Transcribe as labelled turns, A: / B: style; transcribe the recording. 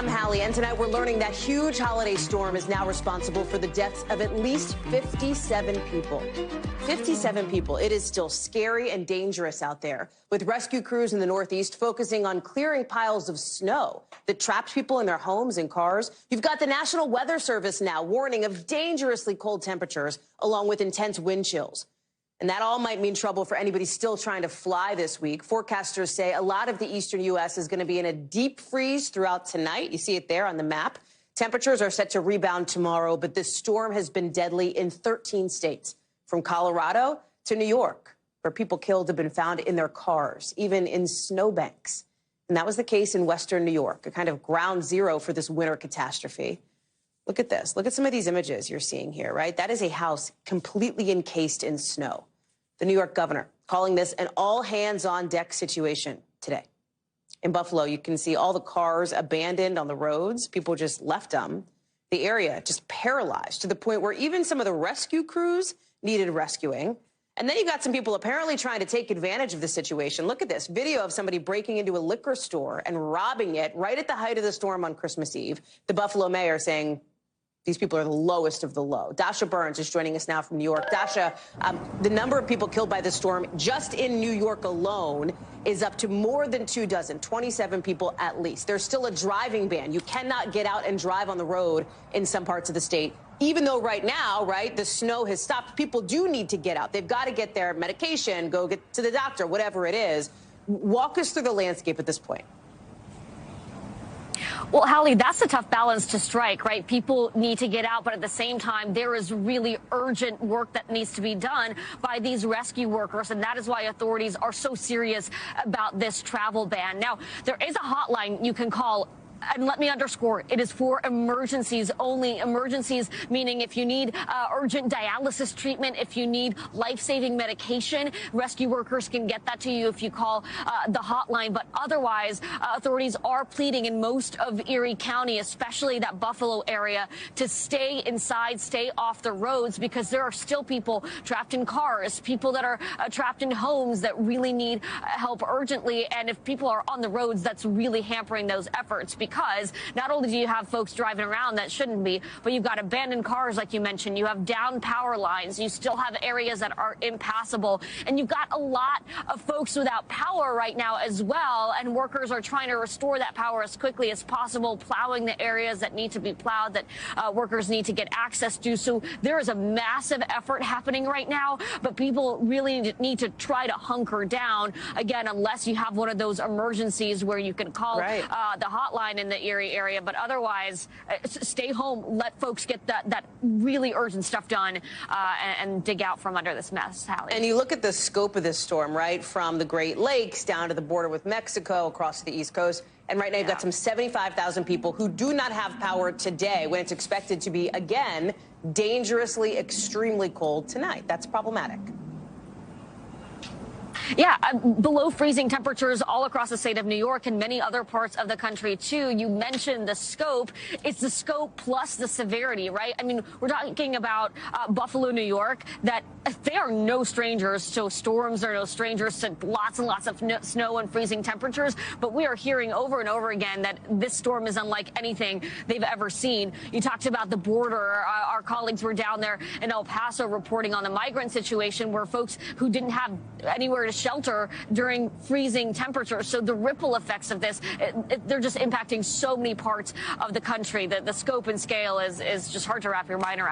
A: I'm Hallie, and tonight we're learning that huge holiday storm is now responsible for the deaths of at least 57 people. 57 people. It is still scary and dangerous out there, with rescue crews in the Northeast focusing on clearing piles of snow that traps people in their homes and cars. You've got the National Weather Service now warning of dangerously cold temperatures, along with intense wind chills. And that all might mean trouble for anybody still trying to fly this week. Forecasters say a lot of the eastern U.S. is going to be in a deep freeze throughout tonight. You see it there on the map. Temperatures are set to rebound tomorrow, but this storm has been deadly in 13 states, from Colorado to New York, where people killed have been found in their cars, even in snowbanks. And that was the case in western New York, a kind of ground zero for this winter catastrophe. Look at this. Look at some of these images you're seeing here, right? That is a house completely encased in snow. The New York governor calling this an all-hands-on-deck situation today. In Buffalo, you can see all the cars abandoned on the roads. People just left them. The area just paralyzed to the point where even some of the rescue crews needed rescuing. And then you got some people apparently trying to take advantage of the situation. Look at this video of somebody breaking into a liquor store and robbing it right at the height of the storm on Christmas Eve. The Buffalo mayor saying these people are the lowest of the low. Dasha Burns is joining us now from New York. Dasha, the number of people killed by the storm just in New York alone is up to more than 24, 27 people at least. There's still a driving ban. You cannot get out and drive on the road in some parts of the state, even though right now, right, the snow has stopped. People do need to get out. They've got to get their medication, go get to the doctor, whatever it is. Walk us through the landscape at this point.
B: Well, Hallie, that's a tough balance to strike, right? People need to get out, but at the same time, there is really urgent work that needs to be done by these rescue workers, and that is why authorities are so serious about this travel ban. Now, there is a hotline you can call. And let me underscore, it is for emergencies only. Emergencies meaning if you need urgent dialysis treatment, if you need life-saving medication, rescue workers can get that to you if you call the hotline. But otherwise, authorities are pleading in most of Erie County, especially that Buffalo area, to stay inside, stay off the roads, because there are still people trapped in cars, people that are trapped in homes that really need help urgently. And if people are on the roads, that's really hampering those efforts, because not only do you have folks driving around that shouldn't be, but you've got abandoned cars, like you mentioned. You have down power lines. You still have areas that are impassable. And you've got a lot of folks without power right now as well. And workers are trying to restore that power as quickly as possible, plowing the areas that need to be plowed, that workers need to get access to. So there is a massive effort happening right now, but people really need to try to hunker down, again, unless you have one of those emergencies where you can call the hotline in the Erie area. But otherwise, stay home, let folks get that really urgent stuff done and dig out from under this mess, Hallie.
A: And you look at the scope of this storm, right, from the Great Lakes down to the border with Mexico, across to the East Coast. And right now you've got some 75,000 people who do not have power today, when it's expected to be, again, dangerously, extremely cold tonight. That's problematic.
B: Yeah, below freezing temperatures all across the state of New York and many other parts of the country, too. You mentioned the scope. It's the scope plus the severity, right? I mean, we're talking about Buffalo, New York, that they are no strangers to storms. They're no strangers to lots and lots of snow and freezing temperatures. But we are hearing over and over again that this storm is unlike anything they've ever seen. You talked about the border. Our colleagues were down there in El Paso reporting on the migrant situation, where folks who didn't have anywhere to shelter during freezing temperatures. So the ripple effects of this, they're just impacting so many parts of the country that the scope and scale is just hard to wrap your mind around.